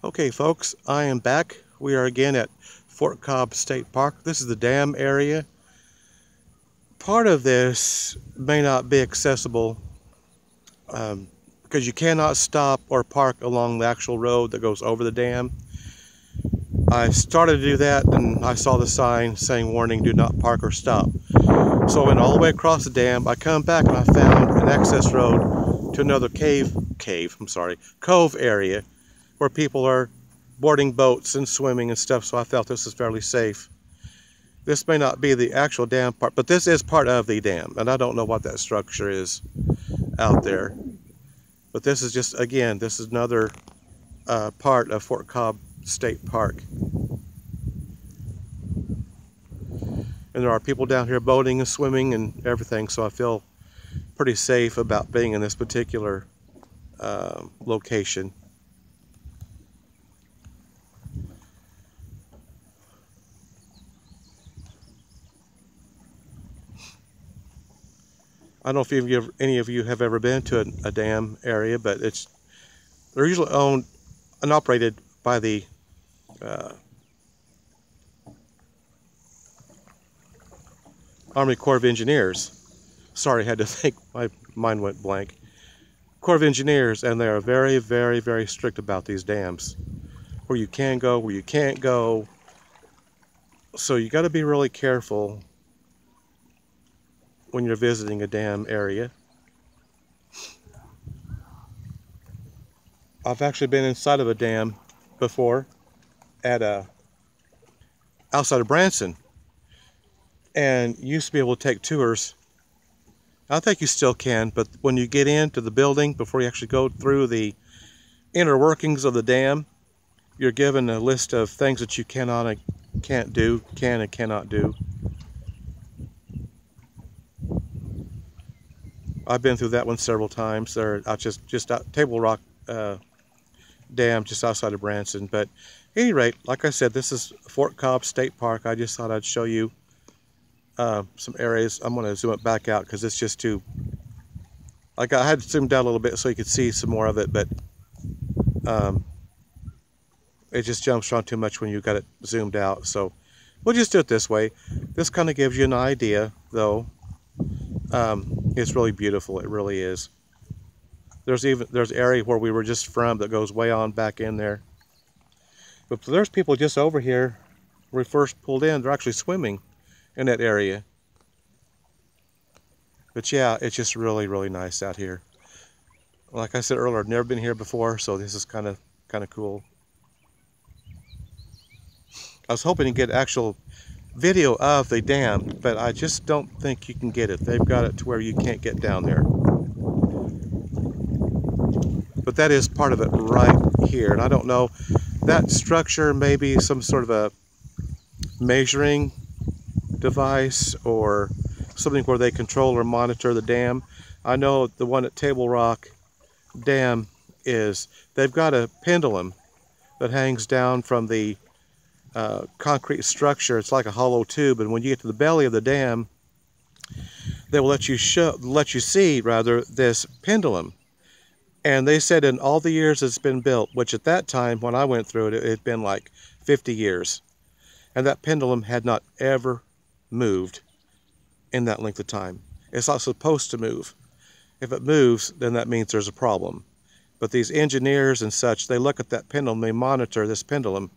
Okay, folks, I am back. We are again at Fort Cobb State Park. This is the dam area. Part of this may not be accessible because you cannot stop or park along the actual road that goes over the dam. I started to do that and I saw the sign saying warning, do not park or stop. So I went all the way across the dam. I come back and I found an access road to another cove area where people are boarding boats and swimming and stuff, so I felt this is fairly safe. This may not be the actual dam part, but this is part of the dam, and I don't know what that structure is out there. But this is just, again, this is another part of Fort Cobb State Park. And there are people down here boating and swimming and everything, so I feel pretty safe about being in this particular location. I don't know if any of you have ever been to a dam area, but they're usually owned and operated by the Army Corps of Engineers. Sorry, I had to think, my mind went blank. Corps of Engineers, and they are very, very, very strict about these dams. Where you can go, where you can't go. So you got to be really careful when you're visiting a dam area. I've actually been inside of a dam before at outside of Branson, and you used to be able to take tours. I think you still can, but when you get into the building, before you actually go through the inner workings of the dam, you're given a list of things that you can and cannot do. I've been through that one several times. They're out just out Table Rock Dam, just outside of Branson. But at any rate, like I said, this is Fort Cobb State Park. I just thought I'd show you some areas. I'm going to zoom it back out because it's just too. I had to zoom down a little bit so you could see some more of it, but it just jumps around too much when you got it zoomed out. So we'll just do it this way. This kind of gives you an idea, though. It's really beautiful. It really is. There's area where we were just from that goes way on back in there. But there's people just over here where we first pulled in. They're actually swimming in that area. But yeah, it's just really, really nice out here. Like I said earlier, I've never been here before, so this is kind of cool. I was hoping to get actual video of the dam, but I just don't think you can get it. They've got it to where you can't get down there. But that is part of it right here, and I don't know, that structure may be some sort of a measuring device or something where they control or monitor the dam. I know the one at Table Rock Dam they've got a pendulum that hangs down from the concrete structure. It's like a hollow tube, and when you get to the belly of the dam, they will let you see this pendulum. And they said in all the years it's been built, which at that time when I went through it, it had been like 50 years, and that pendulum had not ever moved in that length of time. It's not supposed to move. If it moves, then that means there's a problem. But these engineers and such, they look at that pendulum, they monitor this pendulum,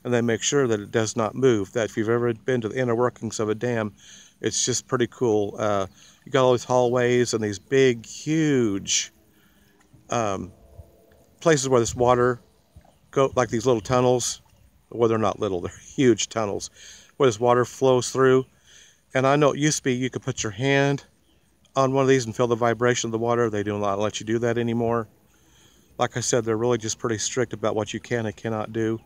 and they make sure that it does not move. That if you've ever been to the inner workings of a dam, it's just pretty cool. You got all these hallways and these big, huge places where this water like these little tunnels. Well, they're not little, they're huge tunnels where this water flows through. And I know it used to be you could put your hand on one of these and feel the vibration of the water. They do not let you do that anymore. Like I said, they're really just pretty strict about what you can and cannot do.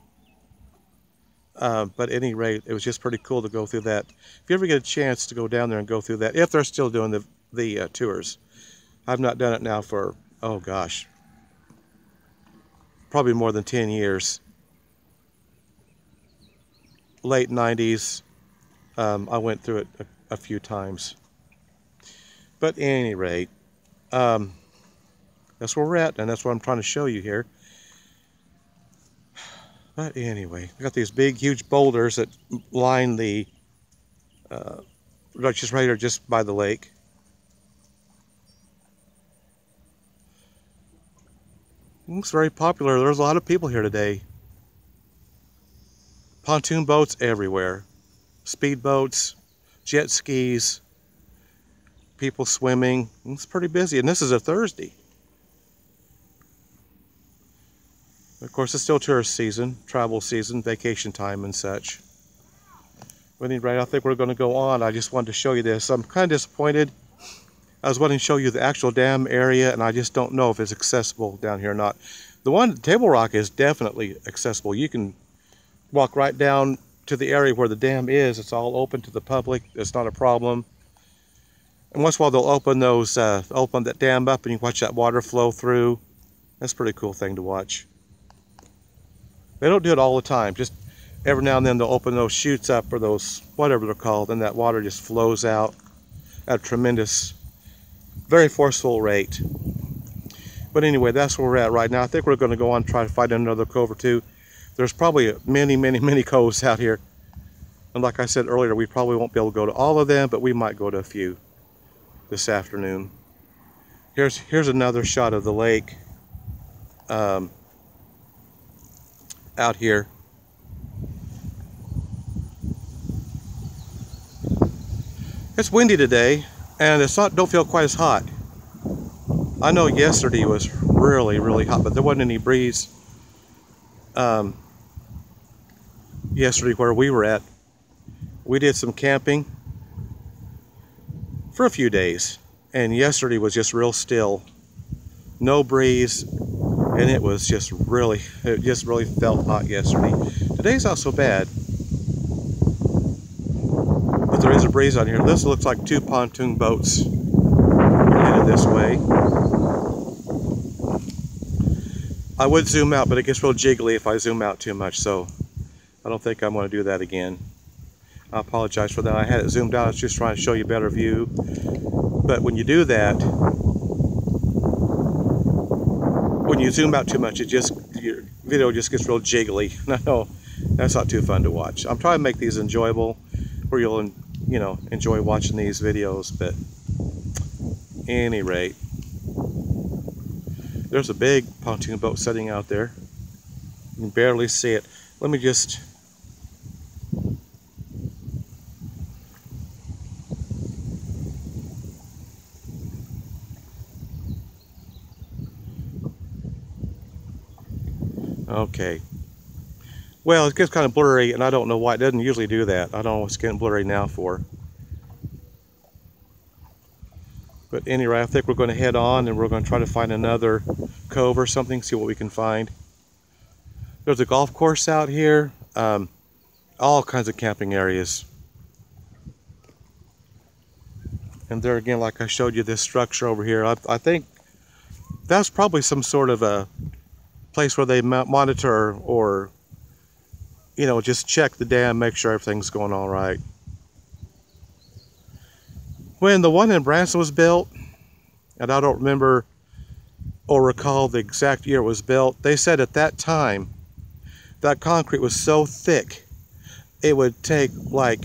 But at any rate, it was just pretty cool to go through that. If you ever get a chance to go down there and go through that, if they're still doing the tours. I've not done it now for, oh gosh, probably more than 10 years. Late 90s, I went through it a few times. But at any rate, that's where we're at, and that's what I'm trying to show you here. But anyway, we got these big, huge boulders that line the, just right here, just by the lake. It's very popular. There's a lot of people here today. Pontoon boats everywhere. Speedboats, jet skis, people swimming. It's pretty busy, and this is a Thursday. Of course, it's still tourist season, travel season, vacation time and such. But anyway, I think we're going to go on. I just wanted to show you this. I'm kind of disappointed. I was wanting to show you the actual dam area, and I just don't know if it's accessible down here or not. The one, Table Rock, is definitely accessible. You can walk right down to the area where the dam is. It's all open to the public. It's not a problem. And once in a while, they'll open those, open that dam up, and you watch that water flow through. That's a pretty cool thing to watch. They don't do it all the time. Just every now and then they'll open those chutes up, or those, whatever they're called, and that water just flows out at a tremendous, very forceful rate. But anyway, that's where we're at right now. I think we're going to go on and try to find another cove or two. There's probably many coves out here. And like I said earlier, we probably won't be able to go to all of them, but we might go to a few this afternoon. Here's another shot of the lake. Out here. It's windy today, and don't feel quite as hot. I know yesterday was really hot, but there wasn't any breeze yesterday where we were at. We did some camping for a few days, and yesterday was just real still, no breeze. And it just really felt hot yesterday. Today's not so bad. But there is a breeze on here. This looks like two pontoon boats headed this way. I would zoom out, but it gets real jiggly if I zoom out too much, so I don't think I'm going to do that again. I apologize for that. I had it zoomed out. I was just trying to show you a better view. But when you do that, when you zoom out too much, your video just gets real jiggly. No, that's not too fun to watch. I'm trying to make these enjoyable, where you'll, enjoy watching these videos. But any rate, there's a big pontoon boat sitting out there. You can barely see it. Let me just. Okay. Well, it gets kind of blurry, and I don't know why. It doesn't usually do that. I don't know what's getting blurry now for. But anyway, I think we're going to head on, and we're going to try to find another cove or something, see what we can find. There's a golf course out here. All kinds of camping areas. And there again, like I showed you, this structure over here, I think that's probably some sort of a place where they monitor or, just check the dam, make sure everything's going all right. When the one in Branson was built, and I don't remember or recall the exact year it was built, they said at that time that concrete was so thick it would take I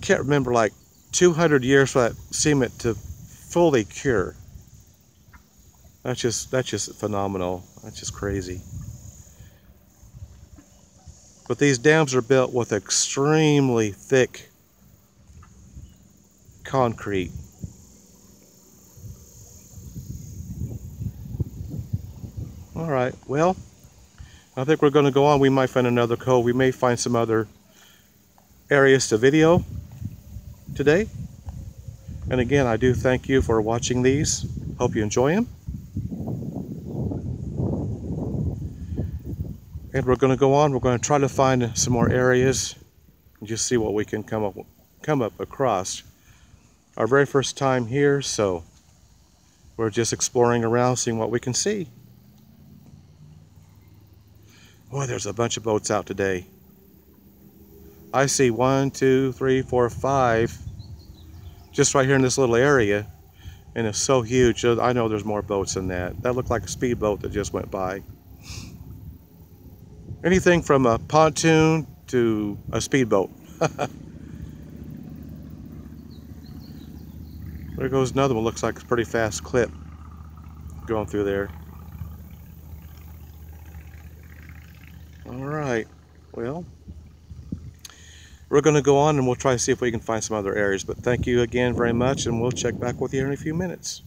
can't remember, 200 years for that cement to fully cure. That's just phenomenal. That's just crazy. But these dams are built with extremely thick concrete. All right, well, I think we're going to go on. We might find another cove. We may find some other areas to video today. And again, I do thank you for watching these. Hope you enjoy them. And we're going to go on. We're going to try to find some more areas and just see what we can come up across. Our very first time here, so we're just exploring around, seeing what we can see. Boy, there's a bunch of boats out today. I see 1, 2, 3, 4, 5 just right here in this little area, and it's so huge. I know there's more boats than that. That looked like a speedboat that just went by. Anything from a pontoon to a speedboat. There goes another one. Looks like a pretty fast clip going through there. Alright, well, we're going to go on and we'll try to see if we can find some other areas. But thank you again very much, and we'll check back with you in a few minutes.